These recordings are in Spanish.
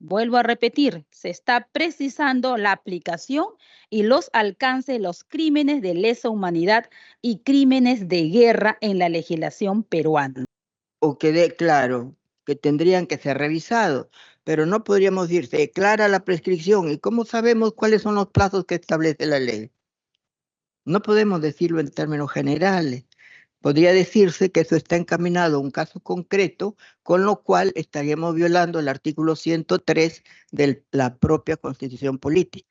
Vuelvo a repetir, se está precisando la aplicación y los alcances de los crímenes de lesa humanidad y crímenes de guerra en la legislación peruana. O quede claro que tendrían que ser revisados, pero no podríamos decir, se declara la prescripción, ¿y cómo sabemos cuáles son los plazos que establece la ley? No podemos decirlo en términos generales. Podría decirse que eso está encaminado a un caso concreto, con lo cual estaríamos violando el artículo 103 de la propia Constitución Política.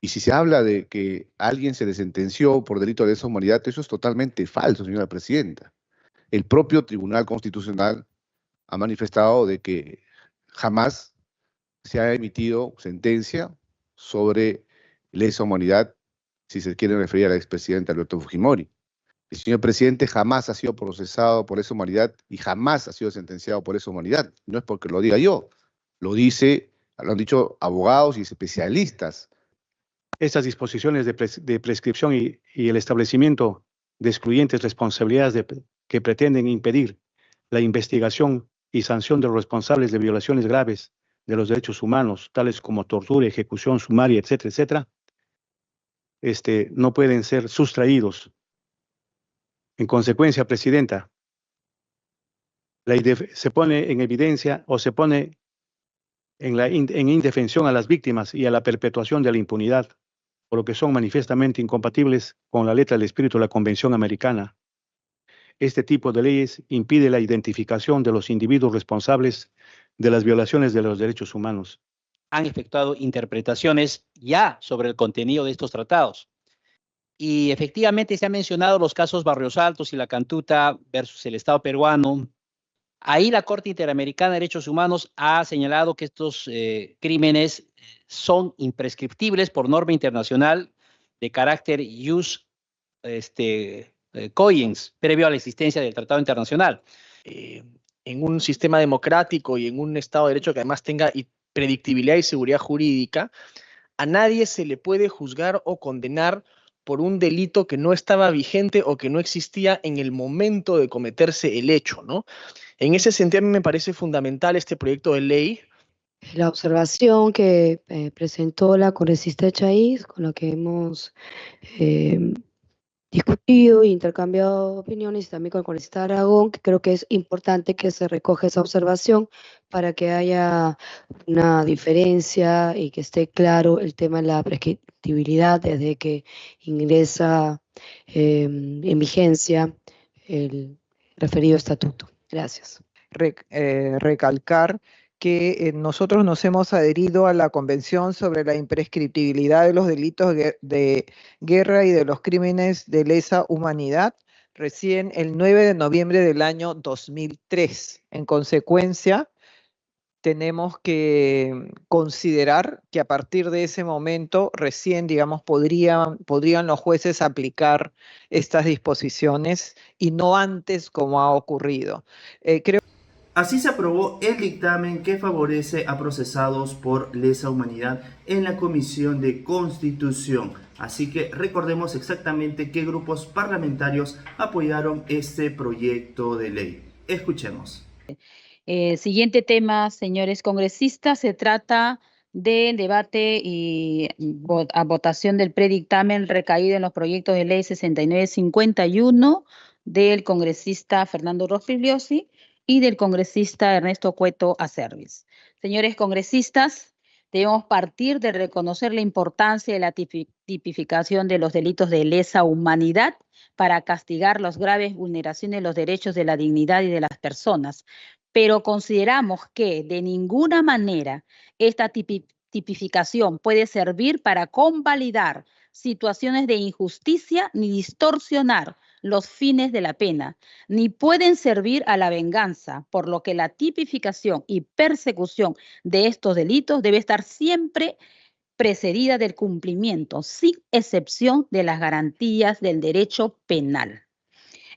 Y si se habla de que alguien se le sentenció por delito de lesa humanidad, eso es totalmente falso, señora presidenta. El propio Tribunal Constitucional ha manifestado de que jamás se ha emitido sentencia sobre lesa humanidad, si se quiere referir al expresidente Alberto Fujimori. El señor presidente jamás ha sido procesado por lesa humanidad y jamás ha sido sentenciado por lesa humanidad. No es porque lo diga yo, lo han dicho abogados y especialistas. Estas disposiciones de prescripción y el establecimiento de excluyentes responsabilidades que pretenden impedir la investigación y sanción de los responsables de violaciones graves de los derechos humanos, tales como tortura, ejecución sumaria, etcétera, etcétera, no pueden ser sustraídos. En consecuencia, Presidenta, se pone en evidencia o se pone en indefensión a las víctimas y a la perpetuación de la impunidad, por lo que son manifiestamente incompatibles con la letra del espíritu de la Convención Americana. Este tipo de leyes impide la identificación de los individuos responsables de las violaciones de los derechos humanos. Han efectuado interpretaciones ya sobre el contenido de estos tratados. Y efectivamente se han mencionado los casos Barrios Altos y La Cantuta versus el Estado peruano. Ahí la Corte Interamericana de Derechos Humanos ha señalado que estos crímenes son imprescriptibles por norma internacional de carácter jus cogens, previo a la existencia del Tratado Internacional. En un sistema democrático y en un Estado de Derecho que además tenga predictibilidad y seguridad jurídica, a nadie se le puede juzgar o condenar por un delito que no estaba vigente o que no existía en el momento de cometerse el hecho, ¿no? En ese sentido, a mí me parece fundamental este proyecto de ley. La observación que presentó la congresista Chaiz, con la que hemos discutido e intercambiado opiniones, y también con el congresista Aragón, que creo que es importante que se recoja esa observación para que haya una diferencia y que esté claro el tema de la prescriptibilidad desde que ingresa en vigencia el referido estatuto. Gracias. Recalcar que nosotros nos hemos adherido a la Convención sobre la imprescriptibilidad de los delitos de guerra y de los crímenes de lesa humanidad recién el 9 de noviembre del año 2003. En consecuencia, tenemos que considerar que a partir de ese momento recién, digamos, podrían los jueces aplicar estas disposiciones y no antes como ha ocurrido. Así se aprobó el dictamen que favorece a procesados por lesa humanidad en la Comisión de Constitución. Así que recordemos exactamente qué grupos parlamentarios apoyaron este proyecto de ley. Escuchemos. Siguiente tema, señores congresistas, se trata del debate y a votación del predictamen recaído en los proyectos de ley 6951 del congresista Fernando Rospigliosi y del congresista Ernesto Cueto Acervis. Señores congresistas, debemos partir de reconocer la importancia de la tipificación de los delitos de lesa humanidad para castigar las graves vulneraciones de los derechos de la dignidad y de las personas, pero consideramos que de ninguna manera esta tipificación puede servir para convalidar situaciones de injusticia ni distorsionar los fines de la pena, ni pueden servir a la venganza, por lo que la tipificación y persecución de estos delitos debe estar siempre precedida del cumplimiento, sin excepción de las garantías del derecho penal.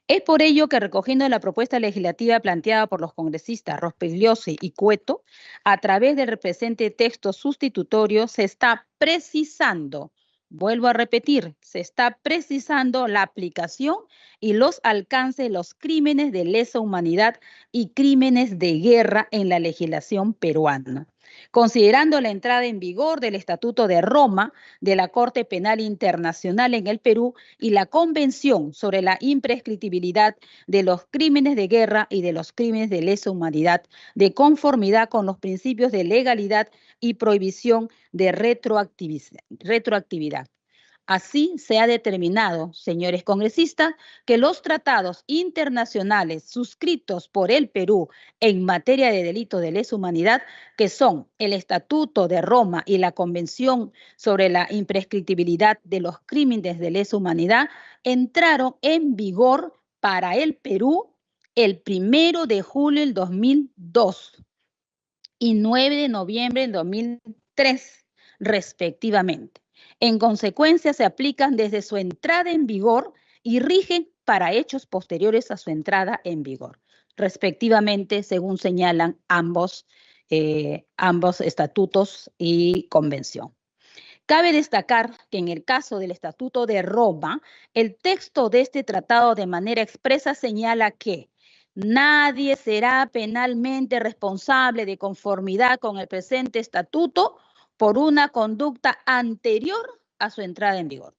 Es por ello que, recogiendo la propuesta legislativa planteada por los congresistas Rospigliosi y Cueto, a través del presente texto sustitutorio se está precisando, vuelvo a repetir, se está precisando la aplicación y los alcances de los crímenes de lesa humanidad y crímenes de guerra en la legislación peruana. considerando la entrada en vigor del Estatuto de Roma de la Corte Penal Internacional en el Perú y la Convención sobre la imprescriptibilidad de los crímenes de guerra y de los crímenes de lesa humanidad, de conformidad con los principios de legalidad y prohibición de retroactividad. Así se ha determinado, señores congresistas, que los tratados internacionales suscritos por el Perú en materia de delitos de lesa humanidad, que son el Estatuto de Roma y la Convención sobre la imprescriptibilidad de los crímenes de lesa humanidad, entraron en vigor para el Perú el 1 de julio del 2002 y 9 de noviembre del 2003, respectivamente. En consecuencia, se aplican desde su entrada en vigor y rigen para hechos posteriores a su entrada en vigor, respectivamente, según señalan ambos estatutos y convención. Cabe destacar que en el caso del Estatuto de Roma, el texto de este tratado de manera expresa señala que nadie será penalmente responsable de conformidad con el presente estatuto por una conducta anterior a su entrada en vigor.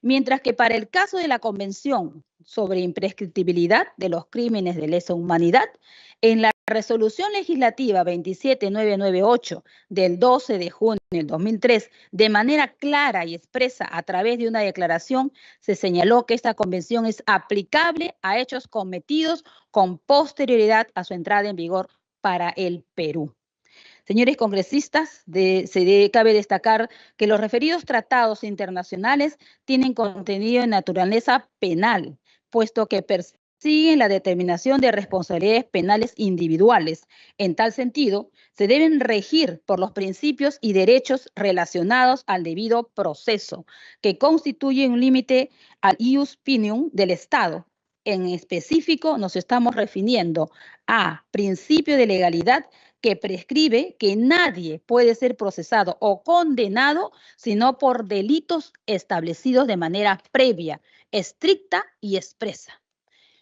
Mientras que para el caso de la Convención sobre imprescriptibilidad de los crímenes de lesa humanidad, en la Resolución Legislativa 27998 del 12 de junio del 2003, de manera clara y expresa a través de una declaración, se señaló que esta convención es aplicable a hechos cometidos con posterioridad a su entrada en vigor para el Perú. Señores congresistas, cabe destacar que los referidos tratados internacionales tienen contenido de naturaleza penal, puesto que persiguen la determinación de responsabilidades penales individuales. En tal sentido, se deben regir por los principios y derechos relacionados al debido proceso, que constituye un límite al ius pinium del Estado. En específico, nos estamos refiriendo a principio de legalidad que prescribe que nadie puede ser procesado o condenado sino por delitos establecidos de manera previa, estricta y expresa.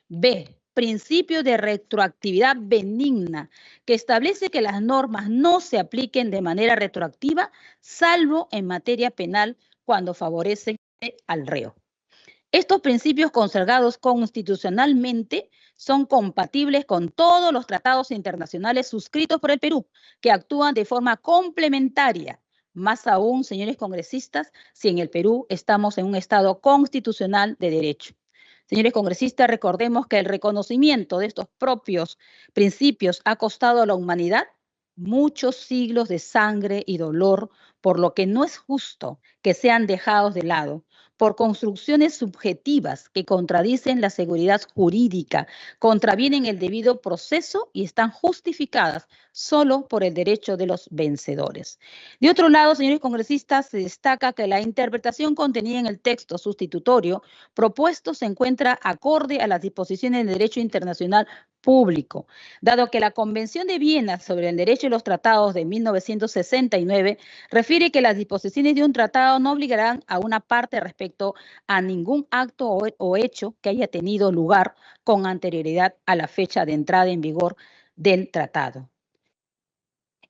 B. Principio de retroactividad benigna, que establece que las normas no se apliquen de manera retroactiva, salvo en materia penal cuando favorecen al reo. Estos principios consagrados constitucionalmente son compatibles con todos los tratados internacionales suscritos por el Perú, que actúan de forma complementaria. Más aún, señores congresistas, si en el Perú estamos en un Estado constitucional de derecho. Señores congresistas, recordemos que el reconocimiento de estos propios principios ha costado a la humanidad muchos siglos de sangre y dolor, por lo que no es justo que sean dejados de lado por construcciones subjetivas que contradicen la seguridad jurídica, contravienen el debido proceso y están justificadas solo por el derecho de los vencedores. De otro lado, señores congresistas, se destaca que la interpretación contenida en el texto sustitutorio propuesto se encuentra acorde a las disposiciones del derecho internacional público, dado que la Convención de Viena sobre el Derecho y los Tratados de 1969 refiere que las disposiciones de un tratado no obligarán a una parte respecto a ningún acto o hecho que haya tenido lugar con anterioridad a la fecha de entrada en vigor del tratado.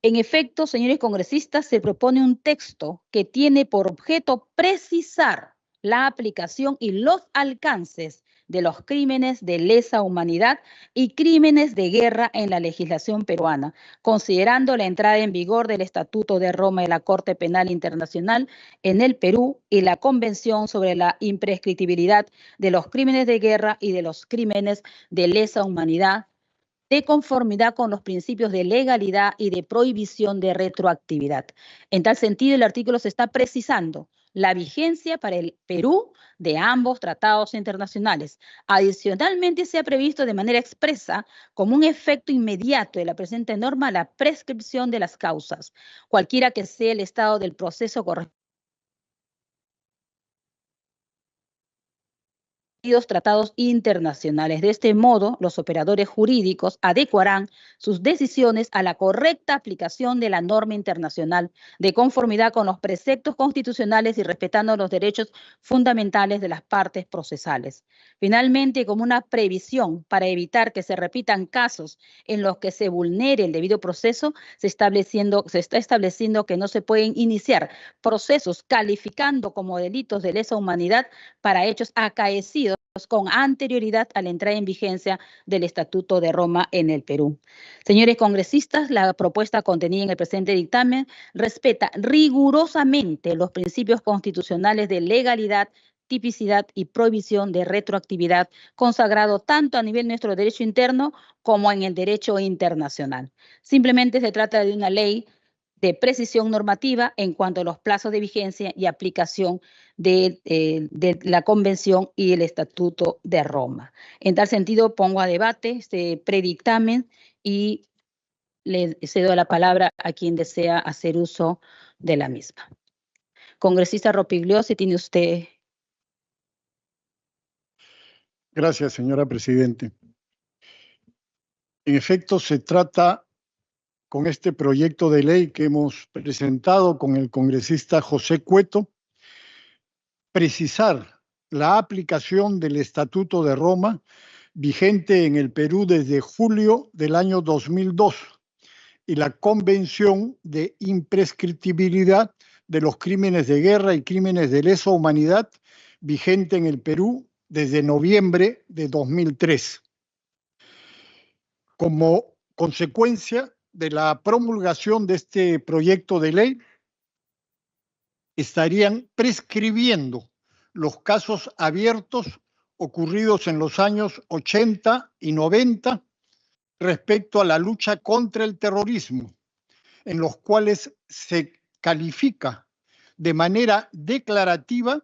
En efecto, señores congresistas, se propone un texto que tiene por objeto precisar la aplicación y los alcances de los crímenes de lesa humanidad y crímenes de guerra en la legislación peruana, considerando la entrada en vigor del Estatuto de Roma de la Corte Penal Internacional en el Perú y la Convención sobre la imprescriptibilidad de los crímenes de guerra y de los crímenes de lesa humanidad, de conformidad con los principios de legalidad y de prohibición de retroactividad. En tal sentido, el artículo se está precisando la vigencia para el Perú de ambos tratados internacionales. Adicionalmente, se ha previsto de manera expresa, como un efecto inmediato de la presente norma, la prescripción de las causas, cualquiera que sea el estado del proceso correspondiente tratados internacionales. De este modo, los operadores jurídicos adecuarán sus decisiones a la correcta aplicación de la norma internacional, de conformidad con los preceptos constitucionales y respetando los derechos fundamentales de las partes procesales. Finalmente, como una previsión para evitar que se repitan casos en los que se vulnere el debido proceso, se está estableciendo que no se pueden iniciar procesos calificando como delitos de lesa humanidad para hechos acaecidos con anterioridad a la entrada en vigencia del Estatuto de Roma en el Perú. Señores congresistas, la propuesta contenida en el presente dictamen respeta rigurosamente los principios constitucionales de legalidad, tipicidad y prohibición de retroactividad consagrado tanto a nivel de nuestro derecho interno como en el derecho internacional. Simplemente se trata de una ley de precisión normativa en cuanto a los plazos de vigencia y aplicación de la Convención y el Estatuto de Roma. En tal sentido, pongo a debate este predictamen y le cedo la palabra a quien desea hacer uso de la misma. Congresista Ropigliosi, tiene usted. Gracias, señora Presidente. En efecto, se trata con este proyecto de ley que hemos presentado con el congresista José Cueto, precisar la aplicación del Estatuto de Roma vigente en el Perú desde julio del año 2002 y la Convención de Imprescriptibilidad de los Crímenes de Guerra y Crímenes de Lesa Humanidad vigente en el Perú desde noviembre de 2003. Como consecuencia de la promulgación de este proyecto de ley, estarían prescribiendo los casos abiertos ocurridos en los años 80 y 90 respecto a la lucha contra el terrorismo, en los cuales se califica de manera declarativa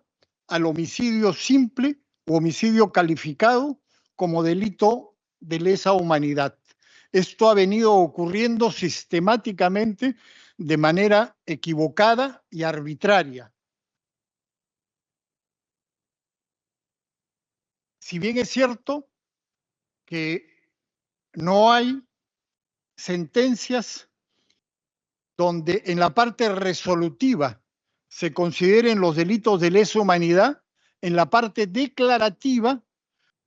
al homicidio simple o homicidio calificado como delito de lesa humanidad. Esto ha venido ocurriendo sistemáticamente de manera equivocada y arbitraria. Si bien es cierto que no hay sentencias donde en la parte resolutiva se consideren los delitos de lesa humanidad, en la parte declarativa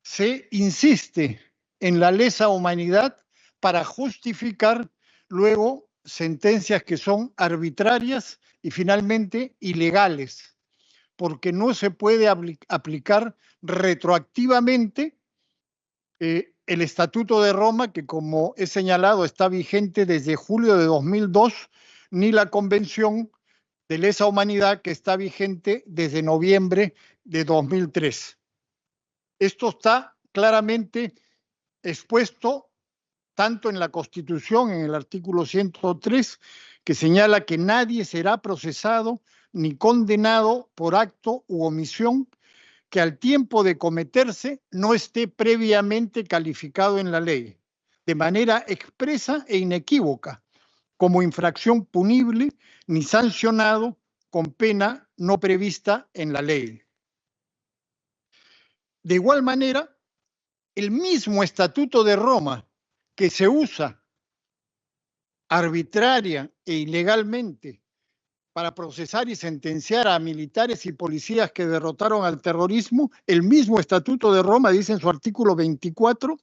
se insiste en la lesa humanidad para justificar luego sentencias que son arbitrarias y finalmente ilegales, porque no se puede aplicar retroactivamente el Estatuto de Roma, que como he señalado está vigente desde julio de 2002, ni la Convención de Lesa Humanidad, que está vigente desde noviembre de 2003. Esto está claramente expuesto tanto en la Constitución, en el artículo 103, que señala que nadie será procesado ni condenado por acto u omisión que al tiempo de cometerse no esté previamente calificado en la ley, de manera expresa e inequívoca, como infracción punible ni sancionado con pena no prevista en la ley. De igual manera, el mismo Estatuto de Roma que se usa arbitraria e ilegalmente para procesar y sentenciar a militares y policías que derrotaron al terrorismo, el mismo Estatuto de Roma dice en su artículo 24,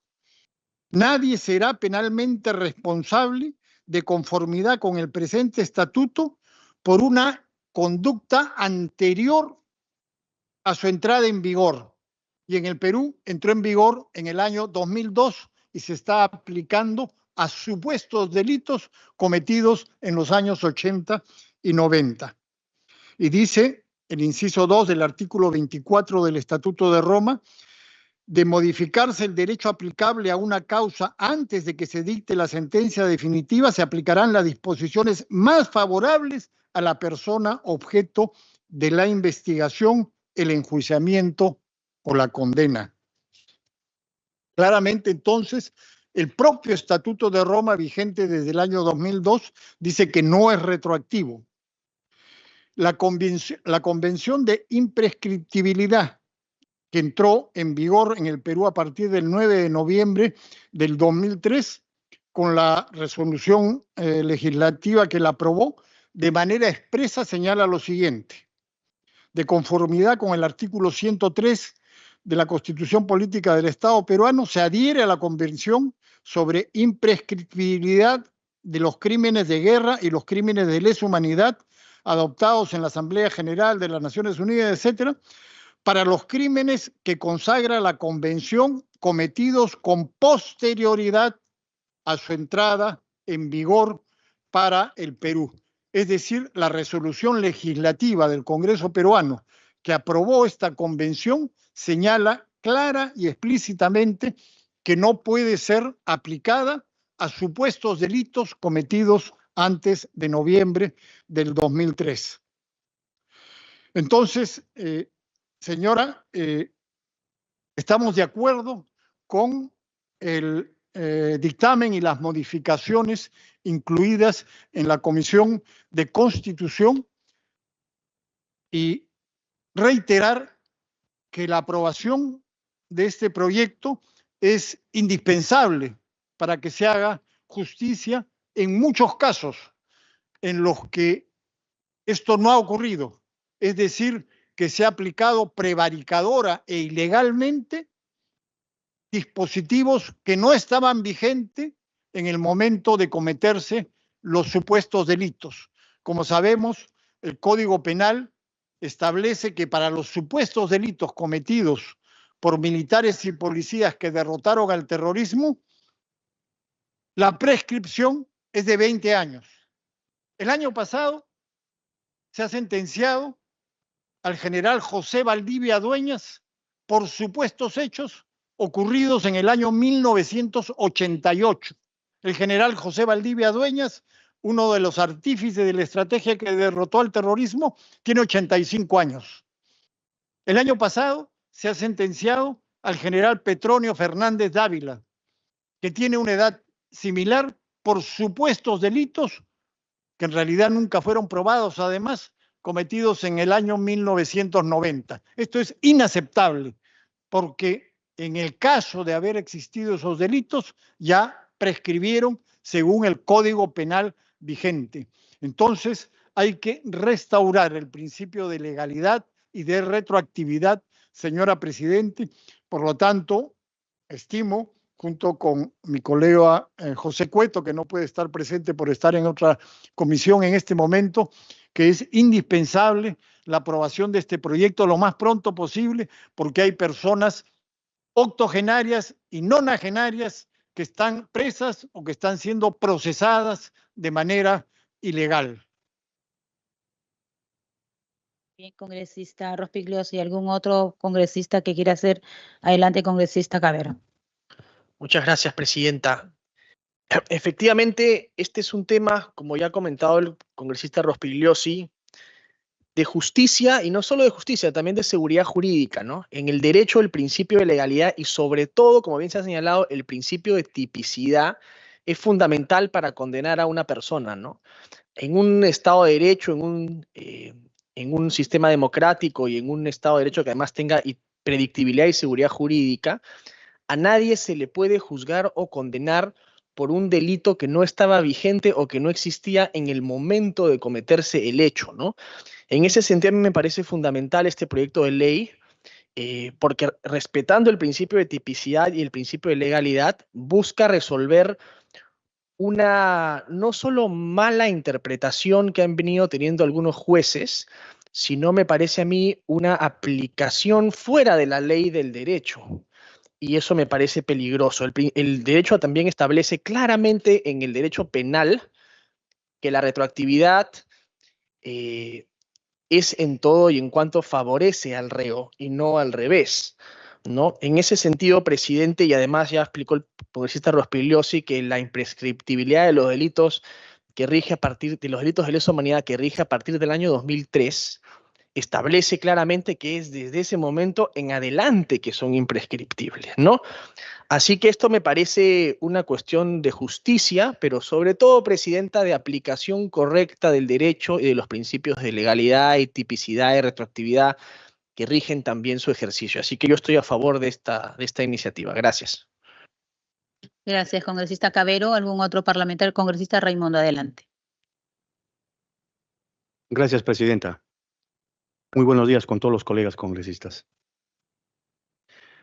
nadie será penalmente responsable de conformidad con el presente estatuto por una conducta anterior a su entrada en vigor. Y en el Perú entró en vigor en el año 2002 y se está aplicando a supuestos delitos cometidos en los años 80 y 90. Y dice el inciso 2 del artículo 24 del Estatuto de Roma, de modificarse el derecho aplicable a una causa antes de que se dicte la sentencia definitiva, se aplicarán las disposiciones más favorables a la persona objeto de la investigación, el enjuiciamiento o la condena. Claramente, entonces, el propio Estatuto de Roma, vigente desde el año 2002, dice que no es retroactivo. La Convención de Imprescriptibilidad que entró en vigor en el Perú a partir del 9 de noviembre del 2003, con la resolución legislativa que la aprobó, de manera expresa señala lo siguiente: de conformidad con el artículo 103 de la Constitución Política del Estado peruano, se adhiere a la Convención sobre imprescriptibilidad de los crímenes de guerra y los crímenes de lesa humanidad adoptados en la Asamblea General de las Naciones Unidas, etcétera, para los crímenes que consagra la Convención cometidos con posterioridad a su entrada en vigor para el Perú. Es decir, la resolución legislativa del Congreso peruano que aprobó esta convención señala clara y explícitamente que no puede ser aplicada a supuestos delitos cometidos antes de noviembre del 2003. Entonces, señora, estamos de acuerdo con el dictamen y las modificaciones incluidas en la Comisión de Constitución y reiterar que la aprobación de este proyecto es indispensable para que se haga justicia en muchos casos en los que esto no ha ocurrido, es decir, que se ha aplicado prevaricadora e ilegalmente dispositivos que no estaban vigentes en el momento de cometerse los supuestos delitos. Como sabemos, el Código Penal establece que para los supuestos delitos cometidos por militares y policías que derrotaron al terrorismo, la prescripción es de 20 años. El año pasado se ha sentenciado al general José Valdivia Dueñas por supuestos hechos ocurridos en el año 1988. El general José Valdivia Dueñas, uno de los artífices de la estrategia que derrotó al terrorismo, tiene 85 años. El año pasado se ha sentenciado al general Petronio Fernández Dávila, que tiene una edad similar por supuestos delitos que en realidad nunca fueron probados, además, cometidos en el año 1990. Esto es inaceptable, porque en el caso de haber existido esos delitos, ya prescribieron según el Código Penal vigente. Entonces, hay que restaurar el principio de legalidad y de retroactividad, señora Presidente. Por lo tanto, estimo, junto con mi colega José Cueto, que no puede estar presente por estar en otra comisión en este momento, que es indispensable la aprobación de este proyecto lo más pronto posible, porque hay personas octogenarias y nonagenarias que están presas o que están siendo procesadas de manera ilegal. Bien, congresista Rospigliosi, ¿algún otro congresista que quiera hacer? Adelante, congresista Cabero. Muchas gracias, presidenta. Efectivamente, este es un tema, como ya ha comentado el congresista Rospigliosi, de justicia, y no solo de justicia, también de seguridad jurídica, ¿no? En el derecho, el principio de legalidad y sobre todo, como bien se ha señalado, el principio de tipicidad es fundamental para condenar a una persona, ¿no? En un Estado de Derecho, en un sistema democrático y en un Estado de Derecho que además tenga predictibilidad y seguridad jurídica, a nadie se le puede juzgar o condenar por un delito que no estaba vigente o que no existía en el momento de cometerse el hecho, ¿no? En ese sentido, a mí me parece fundamental este proyecto de ley, porque respetando el principio de tipicidad y el principio de legalidad, busca resolver una no solo mala interpretación que han venido teniendo algunos jueces, sino me parece a mí una aplicación fuera de la ley del derecho. Y eso me parece peligroso. El derecho también establece claramente en el derecho penal que la retroactividad es en todo y en cuanto favorece al reo y no al revés, ¿no? En ese sentido, presidente, y además ya explicó el congresista Rospigliosi que la imprescriptibilidad de los delitos que rige a partir de los delitos de lesa humanidad que rige a partir del año 2003 establece claramente que es desde ese momento en adelante que son imprescriptibles, ¿no? Así que esto me parece una cuestión de justicia, pero sobre todo, presidenta, de aplicación correcta del derecho y de los principios de legalidad y tipicidad y retroactividad que rigen también su ejercicio. Así que yo estoy a favor de esta iniciativa. Gracias. Gracias, congresista Cabero. ¿Algún otro parlamentario? Congresista Raimundo, adelante. Gracias, presidenta. Muy buenos días con todos los colegas congresistas.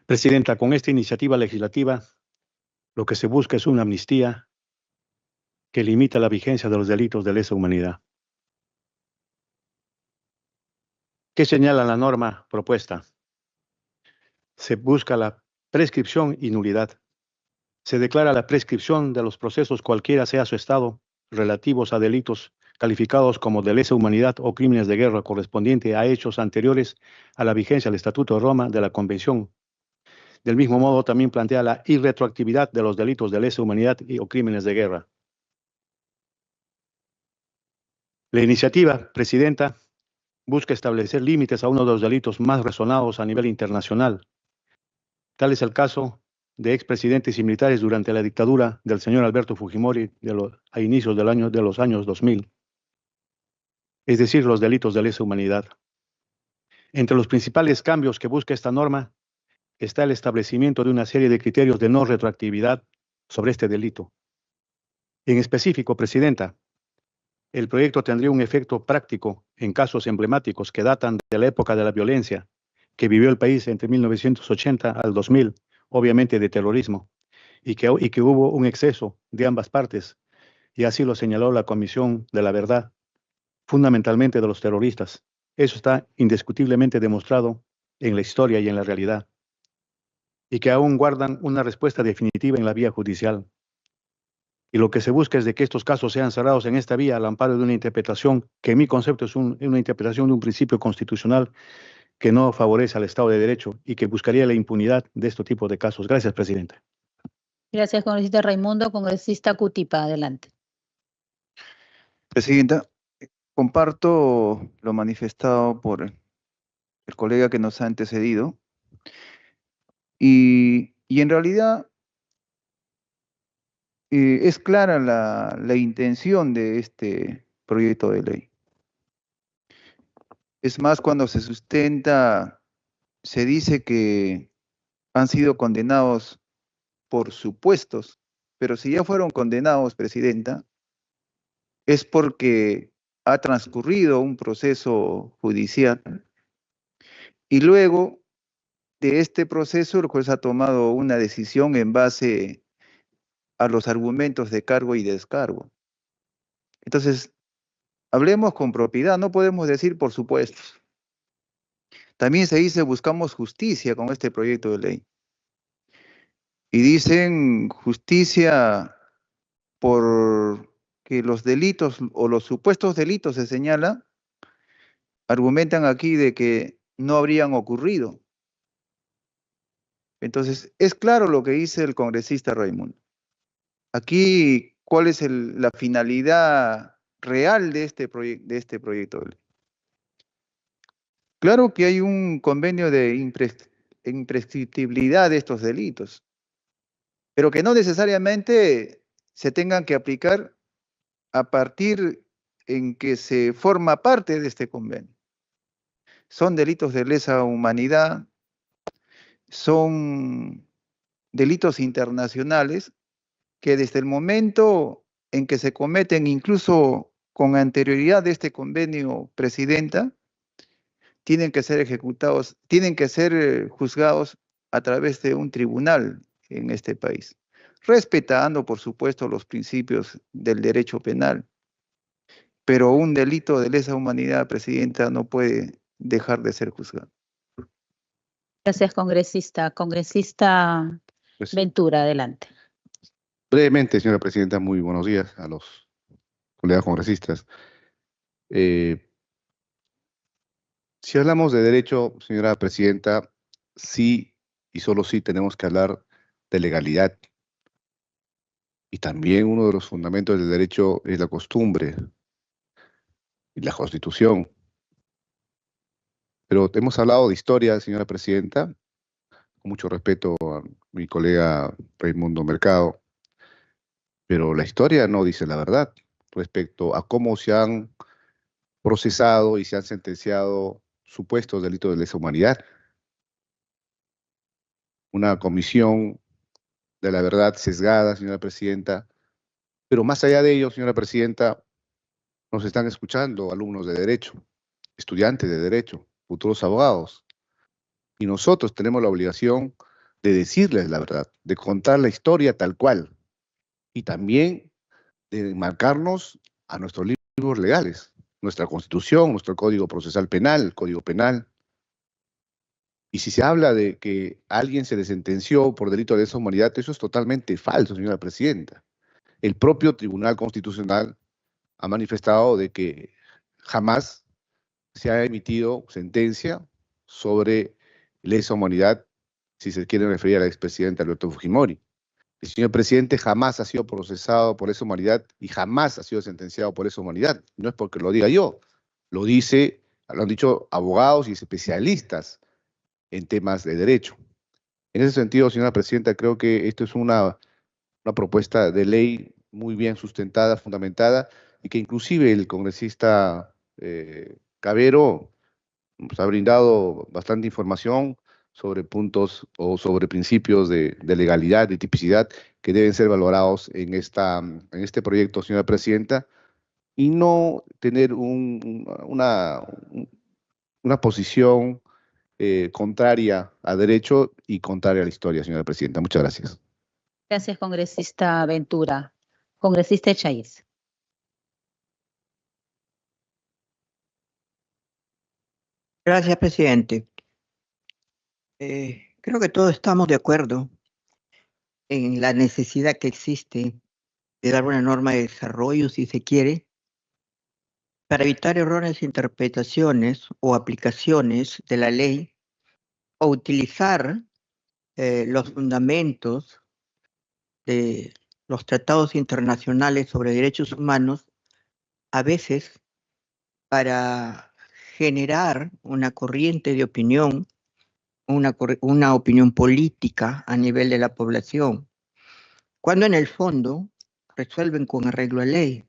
Presidenta, con esta iniciativa legislativa, lo que se busca es una amnistía que limita la vigencia de los delitos de lesa humanidad. ¿Qué señala la norma propuesta? Se busca la prescripción y nulidad. Se declara la prescripción de los procesos, cualquiera sea su estado, relativos a delitos calificados como de lesa humanidad o crímenes de guerra correspondiente a hechos anteriores a la vigencia del Estatuto de Roma de la Convención. Del mismo modo, también plantea la irretroactividad de los delitos de lesa humanidad o crímenes de guerra. La iniciativa, presidenta, busca establecer límites a uno de los delitos más resonados a nivel internacional. Tal es el caso de expresidentes y militares durante la dictadura del señor Alberto Fujimori a inicios de los años 2000. Es decir, los delitos de lesa humanidad. Entre los principales cambios que busca esta norma está el establecimiento de una serie de criterios de no retroactividad sobre este delito. En específico, presidenta, el proyecto tendría un efecto práctico en casos emblemáticos que datan de la época de la violencia que vivió el país entre 1980 al 2000, obviamente de terrorismo, y que hubo un exceso de ambas partes, y así lo señaló la Comisión de la Verdad, fundamentalmente de los terroristas. Eso está indiscutiblemente demostrado en la historia y en la realidad, y que aún guardan una respuesta definitiva en la vía judicial. Y lo que se busca es de que estos casos sean cerrados en esta vía al amparo de una interpretación que en mi concepto es una interpretación de un principio constitucional que no favorece al Estado de Derecho y que buscaría la impunidad de este tipo de casos. Gracias, presidente. Gracias, congresista Raimundo. Congresista Cutipa, adelante. Presidenta, comparto lo manifestado por el colega que nos ha antecedido y en realidad es clara la intención de este proyecto de ley. Es más, cuando se sustenta, se dice que han sido condenados por supuestos, pero si ya fueron condenados, presidenta, es porque ha transcurrido un proceso judicial y luego de este proceso el juez ha tomado una decisión en base a los argumentos de cargo y descargo. Entonces, hablemos con propiedad, no podemos decir por supuesto. También se dice buscamos justicia con este proyecto de ley. Y dicen justicia por que los delitos o los supuestos delitos se señala, argumentan aquí de que no habrían ocurrido. Entonces, es claro lo que dice el congresista Raimundo. Aquí, ¿cuál es la finalidad real de este proyecto de ley? Claro que hay un convenio de imprescriptibilidad de estos delitos, pero que no necesariamente se tengan que aplicar a partir en que se forma parte de este convenio. Son delitos de lesa humanidad, son delitos internacionales que desde el momento en que se cometen, incluso con anterioridad de este convenio, presidenta, tienen que ser ejecutados, tienen que ser juzgados a través de un tribunal en este país, respetando, por supuesto, los principios del derecho penal. Pero un delito de lesa humanidad, presidenta, no puede dejar de ser juzgado. Gracias, congresista. Congresista Ventura, adelante. Brevemente, señora presidenta, muy buenos días a los colegas congresistas. Si hablamos de derecho, señora presidenta, sí y solo sí tenemos que hablar de legalidad. Y también uno de los fundamentos del derecho es la costumbre y la Constitución. Pero hemos hablado de historia, señora presidenta, con mucho respeto a mi colega Raimundo Mercado, pero la historia no dice la verdad respecto a cómo se han procesado y se han sentenciado supuestos delitos de lesa humanidad. Una comisión de la verdad sesgada, señora presidenta. Pero más allá de ello, señora presidenta, nos están escuchando alumnos de derecho, estudiantes de derecho, futuros abogados. Y nosotros tenemos la obligación de decirles la verdad, de contar la historia tal cual. Y también de marcarnos a nuestros libros legales, nuestra Constitución, nuestro Código Procesal Penal, el Código Penal. Y si se habla de que alguien se le sentenció por delito de lesa humanidad, eso es totalmente falso, señora presidenta. El propio Tribunal Constitucional ha manifestado de que jamás se ha emitido sentencia sobre lesa humanidad, si se quiere referir al expresidente Alberto Fujimori. El señor presidente jamás ha sido procesado por lesa humanidad y jamás ha sido sentenciado por lesa humanidad. No es porque lo diga yo, lo han dicho abogados y especialistas en temas de derecho. En ese sentido, señora presidenta, creo que esto es una propuesta de ley muy bien sustentada, fundamentada, y que inclusive el congresista Cabero nos ha brindado bastante información sobre puntos o sobre principios de legalidad, de tipicidad, que deben ser valorados en este proyecto, señora presidenta, y no tener una posición contraria a derecho y contraria a la historia, señora presidenta. Muchas gracias. Gracias, congresista Ventura. Congresista Echaíz. Gracias, presidente. Creo que todos estamos de acuerdo en la necesidad que existe de dar una norma de desarrollo, si se quiere, para evitar errores de interpretaciones o aplicaciones de la ley, o utilizar los fundamentos de los tratados internacionales sobre derechos humanos, a veces para generar una corriente de opinión, una opinión política a nivel de la población, cuando en el fondo resuelven con arreglo a ley,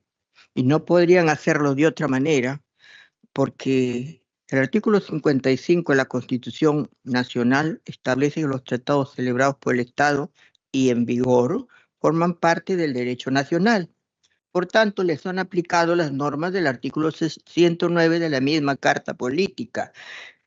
y no podrían hacerlo de otra manera, porque el artículo 55 de la Constitución Nacional establece que los tratados celebrados por el Estado y en vigor forman parte del derecho nacional. Por tanto, les son aplicadas las normas del artículo 109 de la misma Carta Política,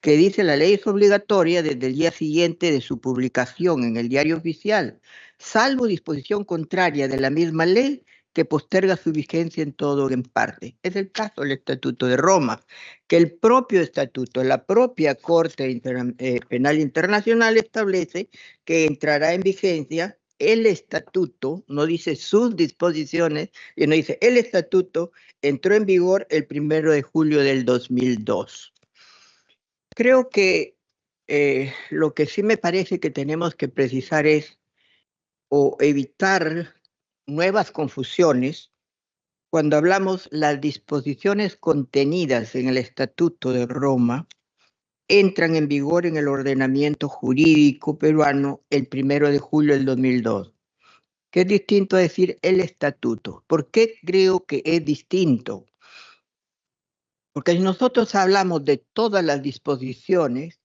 que dice: la ley es obligatoria desde el día siguiente de su publicación en el Diario Oficial, salvo disposición contraria de la misma ley que posterga su vigencia en todo o en parte. Es el caso del Estatuto de Roma, que el propio estatuto, la propia Corte Penal Internacional establece que entrará en vigencia el estatuto, no dice sus disposiciones, sino dice el estatuto entró en vigor el 1 de julio del 2002. Creo que lo que sí me parece que tenemos que precisar es o evitar nuevas confusiones cuando hablamos las disposiciones contenidas en el Estatuto de Roma entran en vigor en el ordenamiento jurídico peruano el 1 de julio del 2002, que es distinto a decir el estatuto. ¿Por qué creo que es distinto? Porque si nosotros hablamos de todas las disposiciones,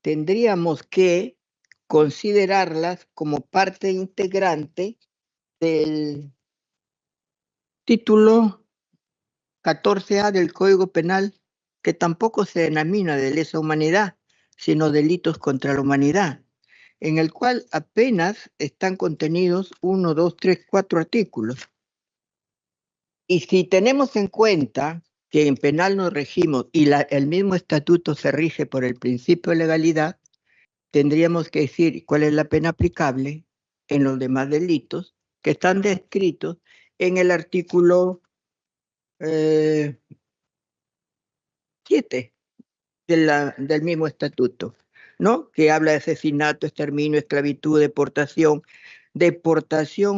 tendríamos que considerarlas como parte integrante del título 14A del Código Penal, que tampoco se denomina de lesa humanidad, sino delitos contra la humanidad, en el cual apenas están contenidos 1, 2, 3, 4 artículos. Y si tenemos en cuenta que en penal nos regimos y el mismo estatuto se rige por el principio de legalidad, tendríamos que decir cuál es la pena aplicable en los demás delitos que están descritos en el artículo 7 del mismo estatuto, ¿no? Que habla de asesinato, exterminio, esclavitud, deportación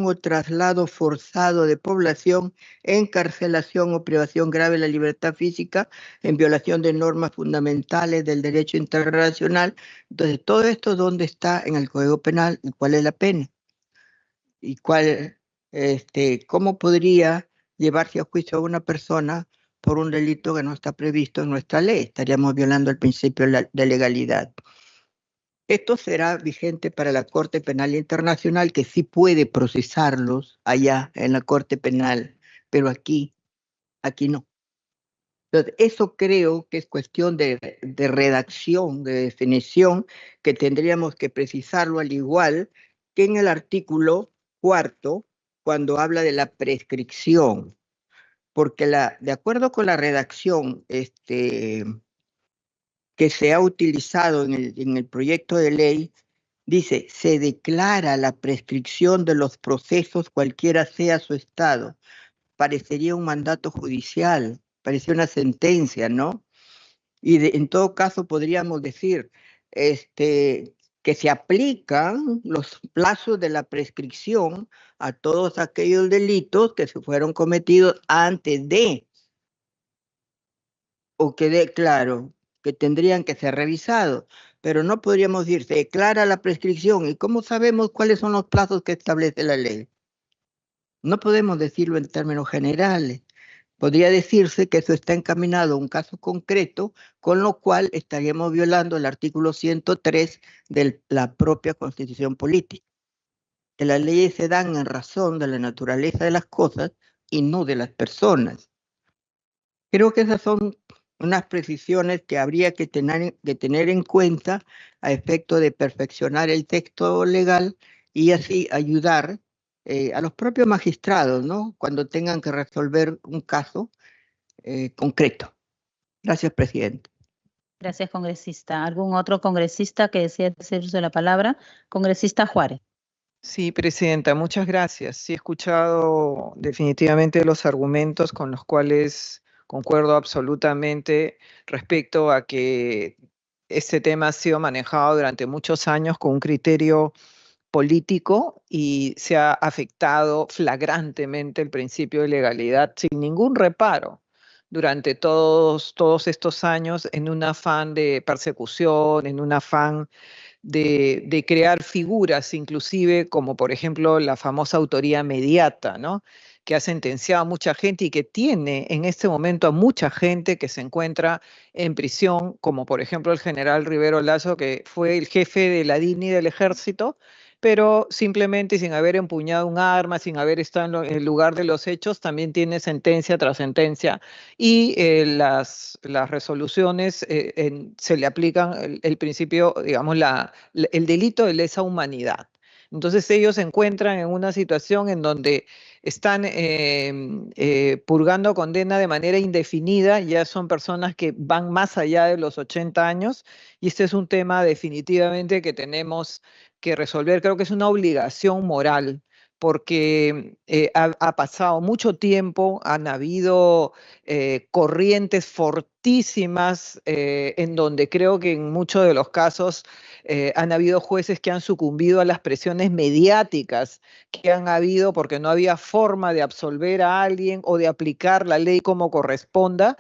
o traslado forzado de población, encarcelación o privación grave de la libertad física en violación de normas fundamentales del derecho internacional. Entonces, todo esto, ¿dónde está en el Código Penal? ¿Y cuál es la pena? ¿Y cómo podría llevarse a juicio a una persona por un delito que no está previsto en nuestra ley. Estaríamos violando el principio de legalidad. Esto será vigente para la Corte Penal Internacional, que sí puede procesarlos allá en la Corte Penal, pero aquí no. Entonces, eso creo que es cuestión de redacción, de definición, que tendríamos que precisarlo al igual que en el artículo 4, cuando habla de la prescripción. Porque de acuerdo con la redacción que se ha utilizado en el proyecto de ley, dice, se declara la prescripción de los procesos cualquiera sea su estado. Parecería un mandato judicial, parecería una sentencia, ¿no? Y en todo caso podríamos decir que se aplican los plazos de la prescripción a todos aquellos delitos que se fueron cometidos antes de, o quede claro, que tendrían que ser revisados. Pero no podríamos decir, se declara la prescripción. ¿Y cómo sabemos cuáles son los plazos que establece la ley? No podemos decirlo en términos generales. Podría decirse que eso está encaminado a un caso concreto, con lo cual estaríamos violando el artículo 103 de la propia Constitución Política. Que las leyes se dan en razón de la naturaleza de las cosas y no de las personas. Creo que esas son unas precisiones que habría que tener en cuenta a efecto de perfeccionar el texto legal y así ayudar a los propios magistrados, ¿no? Cuando tengan que resolver un caso concreto. Gracias, presidente. Gracias, congresista. ¿Algún otro congresista que desee hacer uso de la palabra? Congresista Juárez. Sí, presidenta, muchas gracias. Sí, he escuchado definitivamente los argumentos con los cuales concuerdo absolutamente respecto a que este tema ha sido manejado durante muchos años con un criterio político y se ha afectado flagrantemente el principio de legalidad sin ningún reparo durante todos estos años en un afán de persecución, en un afán de crear figuras, inclusive como por ejemplo la famosa autoría mediata, ¿no? Que ha sentenciado a mucha gente y que tiene en este momento a mucha gente que se encuentra en prisión, como por ejemplo el general Rivero Lazo, que fue el jefe de la DINI del ejército, pero simplemente sin haber empuñado un arma, sin haber estado en el lugar de los hechos, también tiene sentencia tras sentencia y las resoluciones se le aplican el principio, digamos, el delito de lesa humanidad. Entonces ellos se encuentran en una situación en donde están purgando condena de manera indefinida, ya son personas que van más allá de los 80 años y este es un tema definitivamente que tenemos que resolver. Creo que es una obligación moral porque ha pasado mucho tiempo, han habido corrientes fortísimas en donde creo que en muchos de los casos han habido jueces que han sucumbido a las presiones mediáticas que han habido porque no había forma de absolver a alguien o de aplicar la ley como corresponda.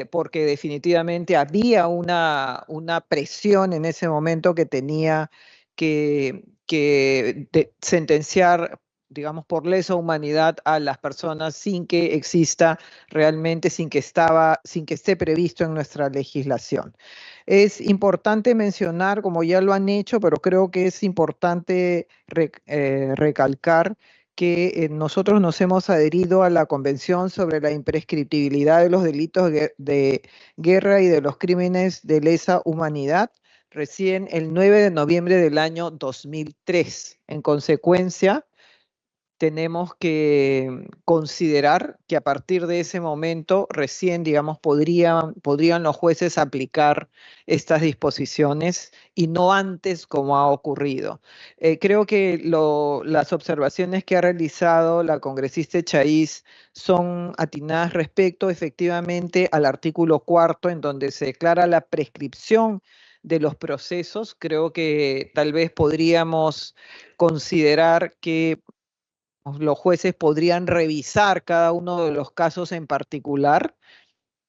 Porque definitivamente había una presión en ese momento que tenía que sentenciar, digamos, por lesa humanidad a las personas sin que exista realmente, sin que esté previsto en nuestra legislación. Es importante mencionar, como ya lo han hecho, pero creo que es importante recalcar que nosotros nos hemos adherido a la Convención sobre la imprescriptibilidad de los delitos de guerra y de los crímenes de lesa humanidad, recién el 9 de noviembre del año 2003. En consecuencia, tenemos que considerar que a partir de ese momento recién, digamos, podrían los jueces aplicar estas disposiciones y no antes como ha ocurrido. Creo que las observaciones que ha realizado la congresista Chaiz son atinadas respecto efectivamente al artículo 4 en donde se declara la prescripción de los procesos. Creo que tal vez podríamos considerar que los jueces podrían revisar cada uno de los casos en particular.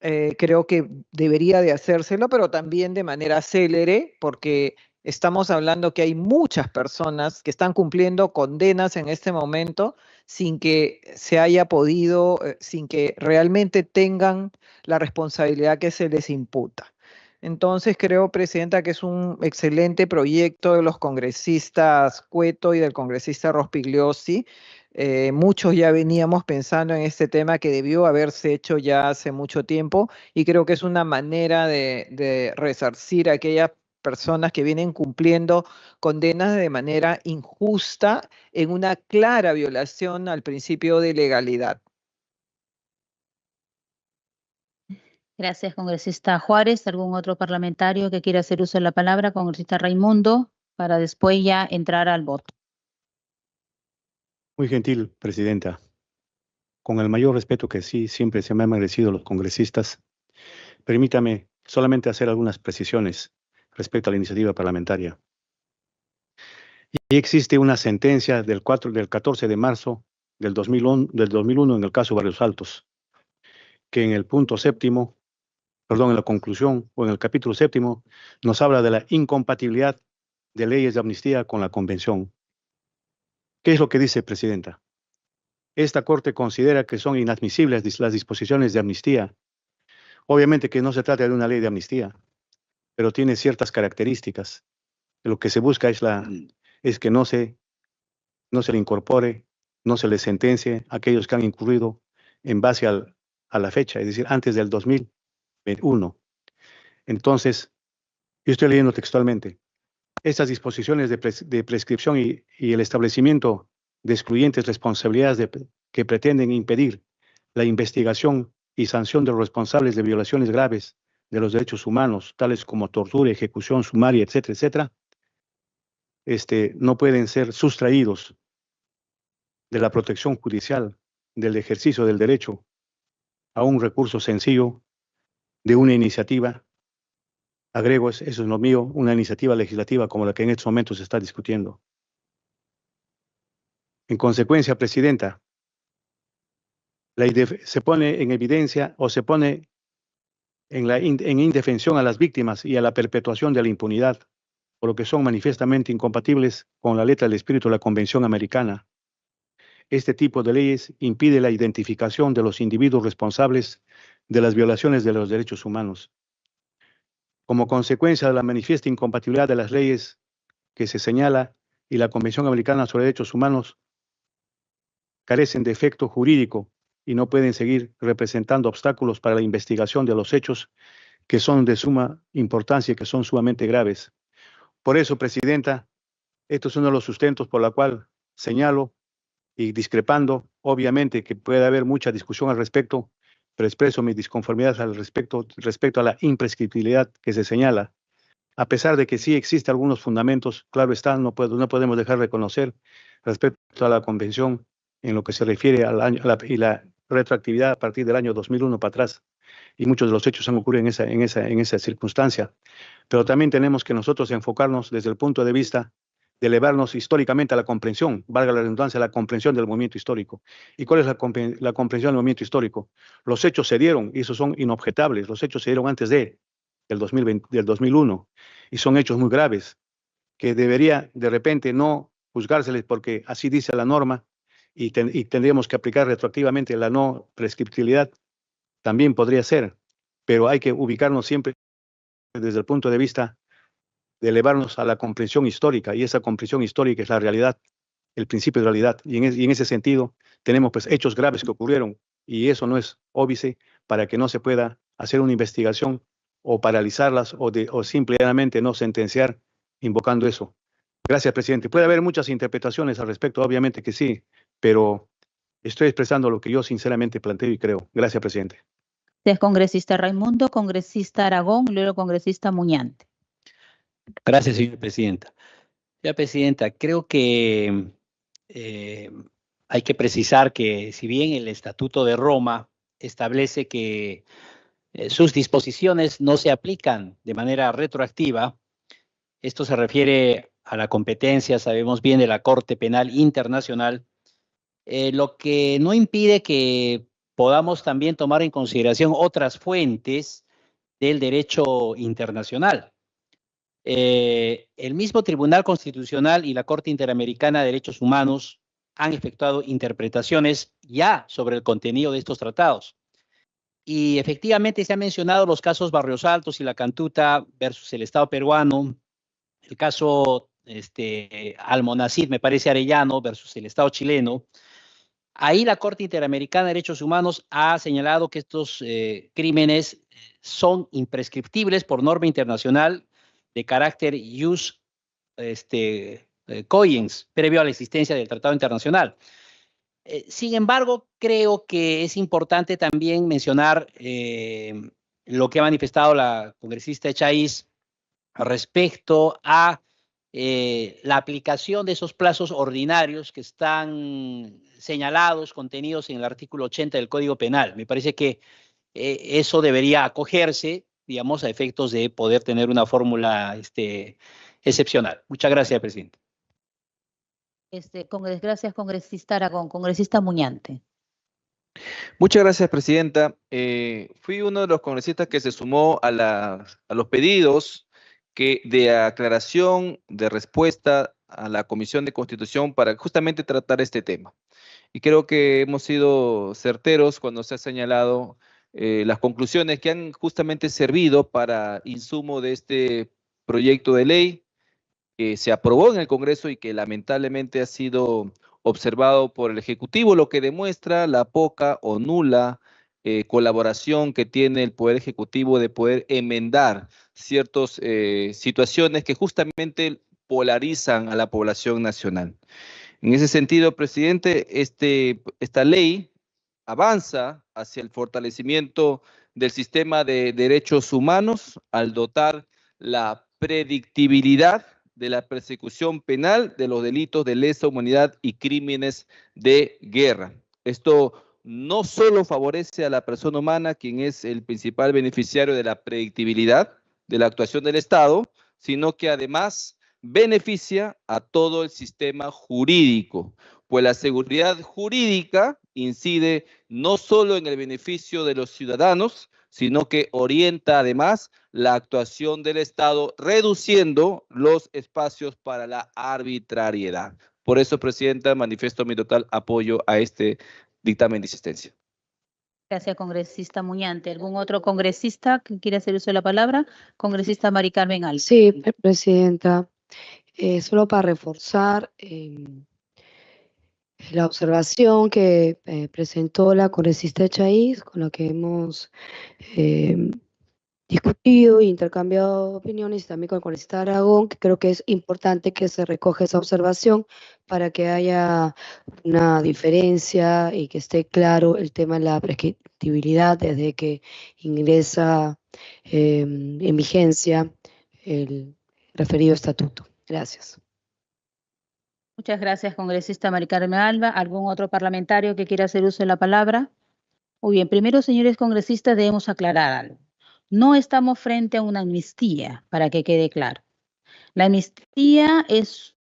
Creo que debería de hacérselo, pero también de manera célere, porque estamos hablando que hay muchas personas que están cumpliendo condenas en este momento sin que se haya podido, sin que realmente tengan la responsabilidad que se les imputa. Entonces creo, Presidenta, que es un excelente proyecto de los congresistas Cueto y del congresista Rospigliosi. Muchos ya veníamos pensando en este tema que debió haberse hecho ya hace mucho tiempo y creo que es una manera de resarcir a aquellas personas que vienen cumpliendo condenas de manera injusta en una clara violación al principio de legalidad. Gracias, congresista Juárez. ¿Algún otro parlamentario que quiera hacer uso de la palabra? Congresista Raimundo, para después ya entrar al voto. Muy gentil, presidenta. Con el mayor respeto que sí siempre se me han merecido los congresistas, permítame solamente hacer algunas precisiones respecto a la iniciativa parlamentaria. Y existe una sentencia del 14 de marzo del 2001 en el caso Barrios Altos, que en el punto séptimo, en la conclusión o en el capítulo séptimo, nos habla de la incompatibilidad de leyes de amnistía con la Convención. ¿Qué es lo que dice, Presidenta? Esta Corte considera que son inadmisibles las disposiciones de amnistía. Obviamente que no se trata de una ley de amnistía, pero tiene ciertas características. Lo que se busca es que no se le incorpore, no se le sentencie a aquellos que han incurrido en base a la fecha, es decir, antes del 2001. Entonces, yo estoy leyendo textualmente. Estas disposiciones de prescripción y el establecimiento de excluyentes responsabilidades que pretenden impedir la investigación y sanción de los responsables de violaciones graves de los derechos humanos, tales como tortura, ejecución sumaria, etcétera, etcétera, no pueden ser sustraídos de la protección judicial, del ejercicio del derecho a un recurso sencillo de una iniciativa, agrego, eso es lo mío, una iniciativa legislativa como la que en estos momentos se está discutiendo. En consecuencia, Presidenta, se pone en evidencia o se pone en indefensión a las víctimas y a la perpetuación de la impunidad, por lo que son manifiestamente incompatibles con la letra del espíritu de la Convención Americana. Este tipo de leyes impide la identificación de los individuos responsables de las violaciones de los derechos humanos. Como consecuencia de la manifiesta incompatibilidad de las leyes que se señala y la Convención Americana sobre Derechos Humanos carecen de efecto jurídico y no pueden seguir representando obstáculos para la investigación de los hechos que son de suma importancia y que son sumamente graves. Por eso, Presidenta, esto es uno de los sustentos por la cual señalo y discrepando, obviamente que puede haber mucha discusión al respecto, pero expreso mi disconformidad al respecto a la imprescriptibilidad que se señala. A pesar de que sí existen algunos fundamentos, claro está, no podemos dejar de reconocer respecto a la Convención en lo que se refiere al año y la retroactividad a partir del año 2001 para atrás. Y muchos de los hechos han ocurrido en esa circunstancia. Pero también tenemos que nosotros enfocarnos desde el punto de vista de elevarnos históricamente a la comprensión, valga la redundancia, la comprensión del movimiento histórico. ¿Y cuál es la comprensión del movimiento histórico? Los hechos se dieron, y esos son inobjetables, los hechos se dieron antes del 2001, y son hechos muy graves, que debería de repente no juzgárseles porque así dice la norma, y tendríamos que aplicar retroactivamente la no prescriptibilidad, también podría ser, pero hay que ubicarnos siempre desde el punto de vista de elevarnos a la comprensión histórica, y esa comprensión histórica es la realidad, el principio de realidad, y en ese sentido tenemos pues hechos graves que ocurrieron, y eso no es óbice para que no se pueda hacer una investigación o paralizarlas o simplemente no sentenciar invocando eso. Gracias, presidente. Puede haber muchas interpretaciones al respecto, obviamente que sí, pero estoy expresando lo que yo sinceramente planteo y creo. Gracias, presidente. Gracias, congresista Raimundo, congresista Aragón, luego congresista Muñante. Gracias, señora presidenta. Señora presidenta, creo que hay que precisar que si bien el Estatuto de Roma establece que sus disposiciones no se aplican de manera retroactiva, esto se refiere a la competencia, sabemos bien, de la Corte Penal Internacional, lo que no impide que podamos también tomar en consideración otras fuentes del derecho internacional. El mismo Tribunal Constitucional y la Corte Interamericana de Derechos Humanos han efectuado interpretaciones ya sobre el contenido de estos tratados. Y efectivamente se han mencionado los casos Barrios Altos y La Cantuta versus el Estado peruano, el caso Almonacid, me parece Arellano, versus el Estado chileno. Ahí la Corte Interamericana de Derechos Humanos ha señalado que estos crímenes son imprescriptibles por norma internacional de carácter jus cogens, previo a la existencia del Tratado Internacional. Sin embargo, creo que es importante también mencionar lo que ha manifestado la congresista Echaiz respecto a la aplicación de esos plazos ordinarios que están señalados, contenidos en el artículo 80 del Código Penal. Me parece que eso debería acogerse, digamos, a efectos de poder tener una fórmula excepcional. Muchas gracias, presidente. Gracias, congresista Aragón. Congresista Muñante. Muchas gracias, presidenta. Fui uno de los congresistas que se sumó a los pedidos de aclaración, de respuesta a la Comisión de Constitución para justamente tratar este tema. Y creo que hemos sido certeros cuando se ha señalado las conclusiones que han justamente servido para insumo de este proyecto de ley que se aprobó en el Congreso y que lamentablemente ha sido observado por el Ejecutivo, lo que demuestra la poca o nula colaboración que tiene el Poder Ejecutivo de poder enmendar ciertas situaciones que justamente polarizan a la población nacional. En ese sentido, presidente, esta ley avanza hacia el fortalecimiento del sistema de derechos humanos al dotar la predictibilidad de la persecución penal de los delitos de lesa humanidad y crímenes de guerra. Esto no solo favorece a la persona humana, quien es el principal beneficiario de la predictibilidad de la actuación del Estado, sino que además beneficia a todo el sistema jurídico, pues la seguridad jurídica incide no solo en el beneficio de los ciudadanos, sino que orienta además la actuación del Estado, reduciendo los espacios para la arbitrariedad. Por eso, presidenta, manifiesto mi total apoyo a este dictamen de insistencia. Gracias, congresista Muñante. ¿Algún otro congresista que quiera hacer uso de la palabra? Congresista Mari Carmen Alba. Sí, presidenta. Solo para reforzar la observación que presentó la congresista Echaiz, con la que hemos discutido e intercambiado opiniones, también con el congresista Aragón, que creo que es importante que se recoja esa observación para que haya una diferencia y que esté claro el tema de la prescriptibilidad desde que ingresa en vigencia el referido estatuto. Gracias. Muchas gracias, congresista Mari Carmen Alba. ¿Algún otro parlamentario que quiera hacer uso de la palabra? Muy bien, primero, señores congresistas, debemos aclarar algo. No estamos frente a una amnistía, para que quede claro. La amnistía es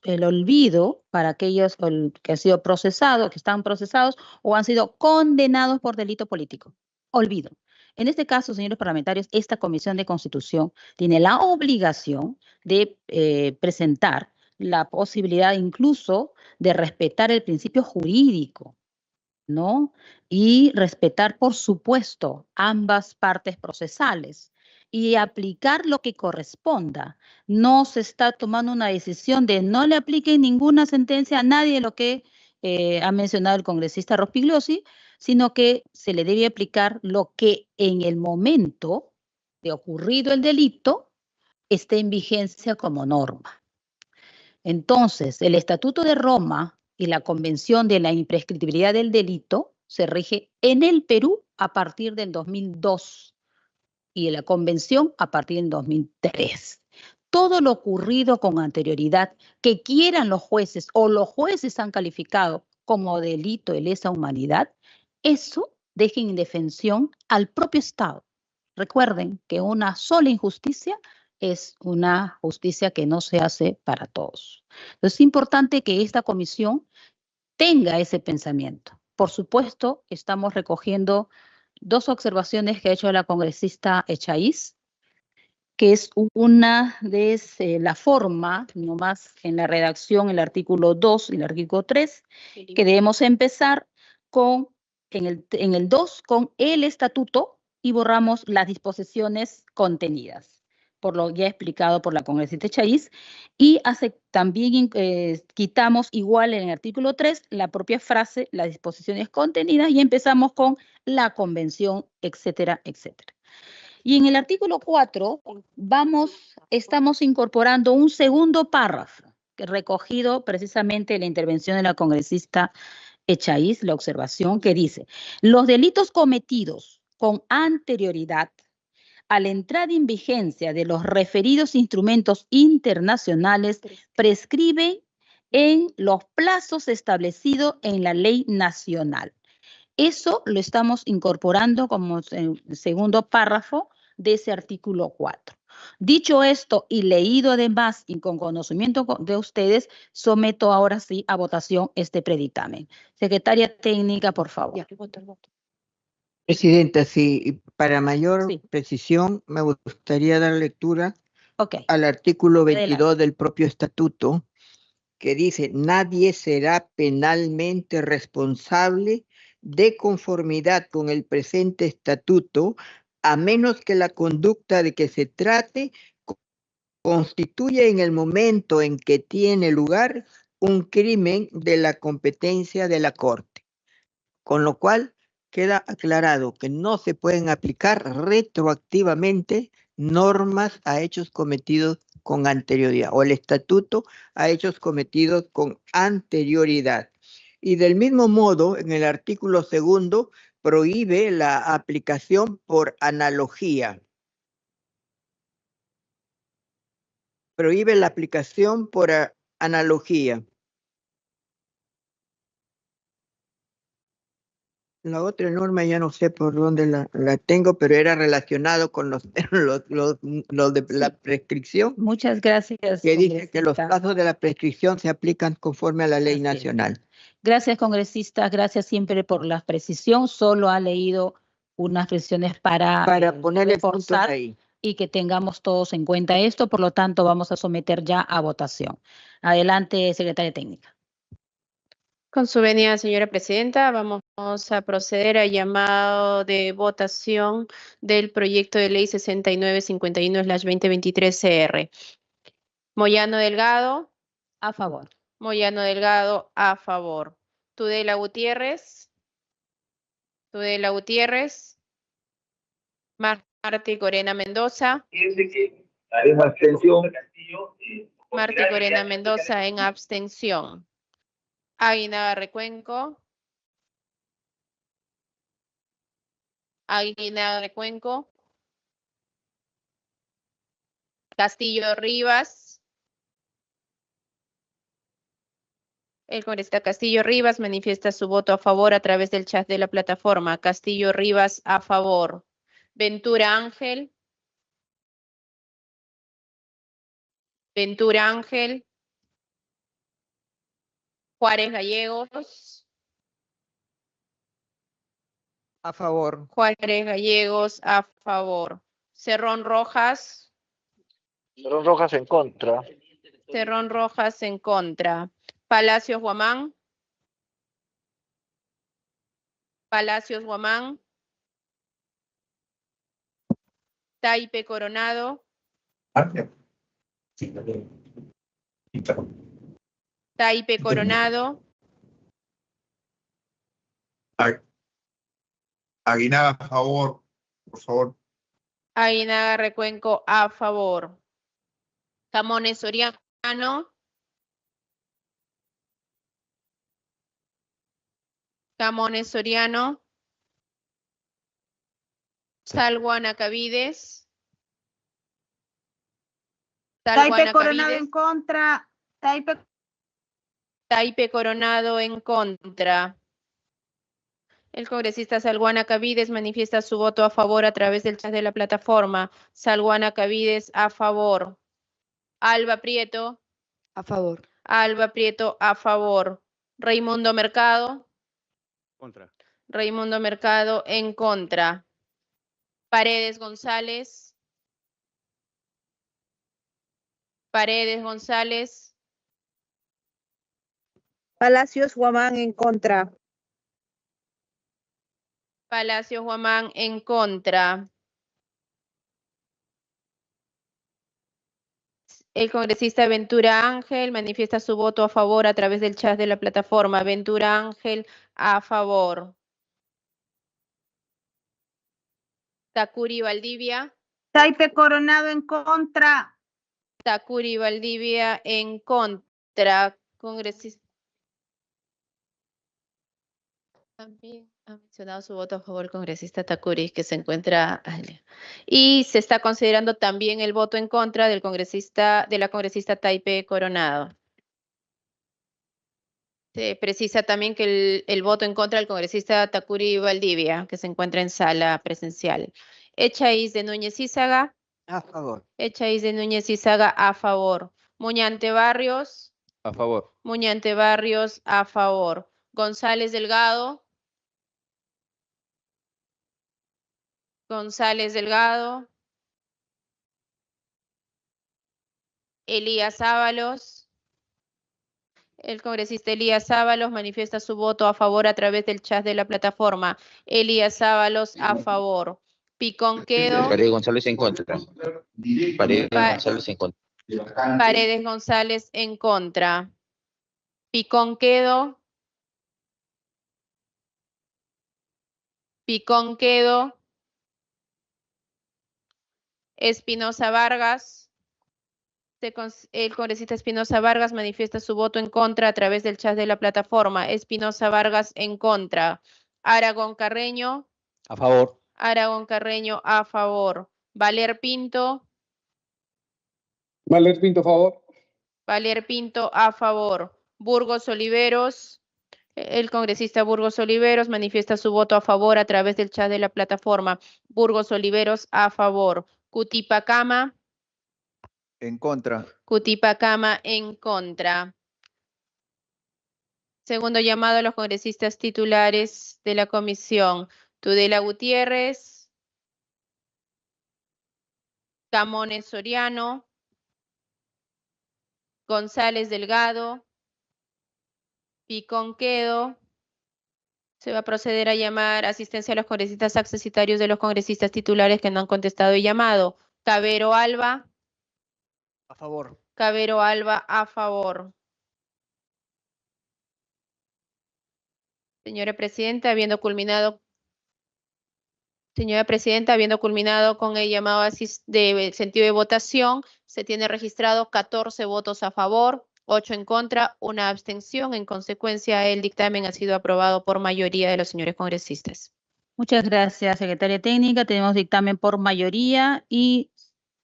el olvido para aquellos que han sido procesados, que están procesados o han sido condenados por delito político. Olvido. En este caso, señores parlamentarios, esta Comisión de Constitución tiene la obligación de presentar la posibilidad incluso de respetar el principio jurídico, ¿no? Y respetar, por supuesto, ambas partes procesales y aplicar lo que corresponda. No se está tomando una decisión de no le apliquen ninguna sentencia a nadie de lo que ha mencionado el congresista Rospigliosi, sino que se le debe aplicar lo que en el momento de ocurrido el delito esté en vigencia como norma. Entonces, el Estatuto de Roma y la Convención de la Imprescriptibilidad del Delito se rige en el Perú a partir del 2002 y la Convención a partir del 2003. Todo lo ocurrido con anterioridad que quieran los jueces o los jueces han calificado como delito de lesa humanidad, eso deja en indefensión al propio Estado. Recuerden que una sola injusticia es una justicia que no se hace para todos. Entonces, es importante que esta comisión tenga ese pensamiento. Por supuesto, estamos recogiendo dos observaciones que ha hecho la congresista Echaiz, que es una de la forma, nomás en la redacción, el artículo 2 y el artículo 3, que debemos empezar con, en el 2, con el estatuto y borramos las disposiciones contenidas, por lo ya explicado por la congresista Chaiz, y también quitamos igual en el artículo 3 la propia frase, las disposiciones contenidas, y empezamos con la convención, etcétera, etcétera. Y en el artículo 4 estamos incorporando un segundo párrafo, recogido precisamente en la intervención de la congresista Echaíz, la observación que dice: los delitos cometidos con anterioridad a la entrada en vigencia de los referidos instrumentos internacionales prescriben en los plazos establecidos en la ley nacional. Eso lo estamos incorporando como segundo párrafo de ese artículo 4. Dicho esto y leído además y con conocimiento de ustedes, someto ahora sí a votación este predictamen. Secretaria técnica, por favor. Presidenta, sí, para mayor precisión me gustaría dar lectura al artículo 22 del propio estatuto, que dice: nadie será penalmente responsable de conformidad con el presente estatuto, a menos que la conducta de que se trate constituya en el momento en que tiene lugar un crimen de la competencia de la Corte. Con lo cual queda aclarado que no se pueden aplicar retroactivamente normas a hechos cometidos con anterioridad, o el estatuto a hechos cometidos con anterioridad. Y del mismo modo, en el artículo 2 prohíbe la aplicación por analogía. Prohíbe la aplicación por analogía. La otra norma ya no sé por dónde la tengo, pero era relacionado con los de la prescripción. Muchas gracias. Que dice que los plazos de la prescripción se aplican conforme a la ley nacional. Gracias, congresista. Gracias siempre por la precisión. Solo ha leído unas precisiones para ponerle puntos reforzar ahí. Y que tengamos todos en cuenta esto. Por lo tanto, vamos a someter ya a votación. Adelante, secretaria técnica. Con su venia, señora presidenta, vamos a proceder al llamado de votación del proyecto de ley 6951/2023 CR. Moyano Delgado. A favor. Moyano Delgado, a favor. Tudela Gutiérrez. Tudela Gutiérrez. Martí Corena Mendoza. Martí Corena Mendoza en abstención. Aguinaga Recuenco. Aguinaga Recuenco. Castillo Rivas. El congresista Castillo Rivas manifiesta su voto a favor a través del chat de la plataforma. Castillo Rivas a favor. Ventura Ángel. Ventura Ángel. Juárez Gallegos. A favor. Juárez Gallegos a favor. Cerrón Rojas. Cerrón Rojas en contra. Cerrón Rojas en contra. Palacios Guamán. Palacios Guamán. Taipe Coronado. Taipe Coronado. Aguinaga a favor, por favor. Aguinaga Recuenco a favor. Camones Soriano. Camones Soriano. Salguana Cavides. Taipe Coronado en contra. Taipe Coronado en contra. El congresista Salguana Cavides manifiesta su voto a favor a través del chat de la plataforma. Salguana Cavides a favor. Alba Prieto. A favor. Alba Prieto a favor. Raimundo Mercado. Contra. Raimundo Mercado en contra. Paredes González. Paredes González. Palacios Guamán en contra. Palacios Guamán en contra. El congresista Ventura Ángel manifiesta su voto a favor a través del chat de la plataforma. Ventura Ángel a favor. Takuri Valdivia. Taipe Coronado en contra. Takuri Valdivia en contra. Congresista. También ha mencionado su voto a favor el congresista Takuri, que se encuentra. Y se está considerando también el voto en contra del congresista, de la congresista Taipe Coronado. Se precisa también que el voto en contra del congresista Takuri Valdivia, que se encuentra en sala presencial. Echaíz de Núñez Ízaga. A favor. Echaíz de Núñez Ízaga a favor. Muñante Barrios. A favor. Muñante Barrios a favor. González Delgado. González Delgado. Elías Ábalos. El congresista Elías Ábalos manifiesta su voto a favor a través del chat de la plataforma. Elías Ábalos a favor. Picón Quedo. Paredes González en contra. Paredes González en contra. Paredes González en contra. Picón Quedo. Picón Quedo. Espinosa Vargas. El congresista Espinosa Vargas manifiesta su voto en contra a través del chat de la plataforma. Espinosa Vargas en contra. Aragón Carreño. A favor. Aragón Carreño a favor. Valer Pinto. Valer Pinto a favor. Valer Pinto a favor. Burgos Oliveros. El congresista Burgos Oliveros manifiesta su voto a favor a través del chat de la plataforma. Burgos Oliveros a favor. Cutipacama. En contra. Cutipacama en contra. Segundo llamado a los congresistas titulares de la comisión. Tudela Gutiérrez. Camones Soriano. González Delgado. Picón Quedo. Se va a proceder a llamar asistencia a los congresistas accesitarios de los congresistas titulares que no han contestado el llamado. Cabero Alba. A favor. Cabero Alba a favor. Señora Presidenta, habiendo culminado con el llamado de sentido de votación, se tiene registrado 14 votos a favor, 8 en contra, 1 abstención. En consecuencia, el dictamen ha sido aprobado por mayoría de los señores congresistas. Muchas gracias, secretaria técnica. Tenemos dictamen por mayoría y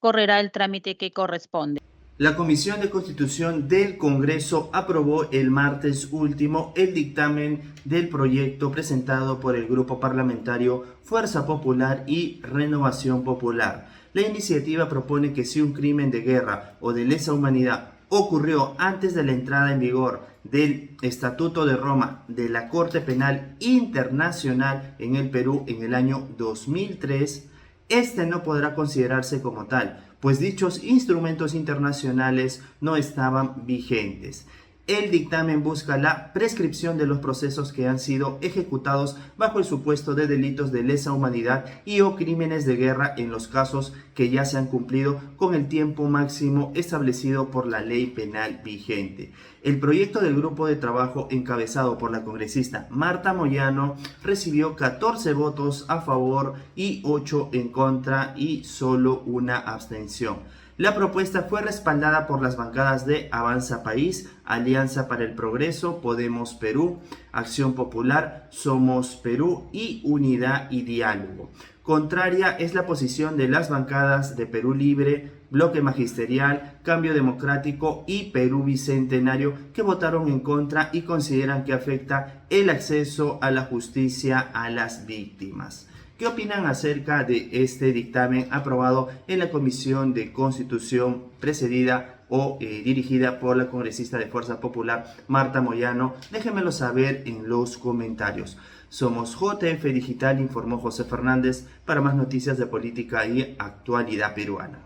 correrá el trámite que corresponde. La Comisión de Constitución del Congreso aprobó el martes último el dictamen del proyecto presentado por el Grupo Parlamentario Fuerza Popular y Renovación Popular. La iniciativa propone que si un crimen de guerra o de lesa humanidad ocurrió antes de la entrada en vigor del Estatuto de Roma de la Corte Penal Internacional en el Perú en el año 2003, este no podrá considerarse como tal, pues dichos instrumentos internacionales no estaban vigentes. El dictamen busca la prescripción de los procesos que han sido ejecutados bajo el supuesto de delitos de lesa humanidad y o crímenes de guerra en los casos que ya se han cumplido con el tiempo máximo establecido por la ley penal vigente. El proyecto del grupo de trabajo encabezado por la congresista Marta Moyano recibió 14 votos a favor y 8 en contra y solo una abstención. La propuesta fue respaldada por las bancadas de Avanza País, Alianza para el Progreso, Podemos Perú, Acción Popular, Somos Perú y Unidad y Diálogo. Contraria es la posición de las bancadas de Perú Libre, Bloque Magisterial, Cambio Democrático y Perú Bicentenario, que votaron en contra y consideran que afecta el acceso a la justicia a las víctimas. ¿Qué opinan acerca de este dictamen aprobado en la Comisión de Constitución precedida o dirigida por la congresista de Fuerza Popular Marta Moyano? Déjenmelo saber en los comentarios. Somos JF Digital, informó José Fernández, para más noticias de política y actualidad peruana.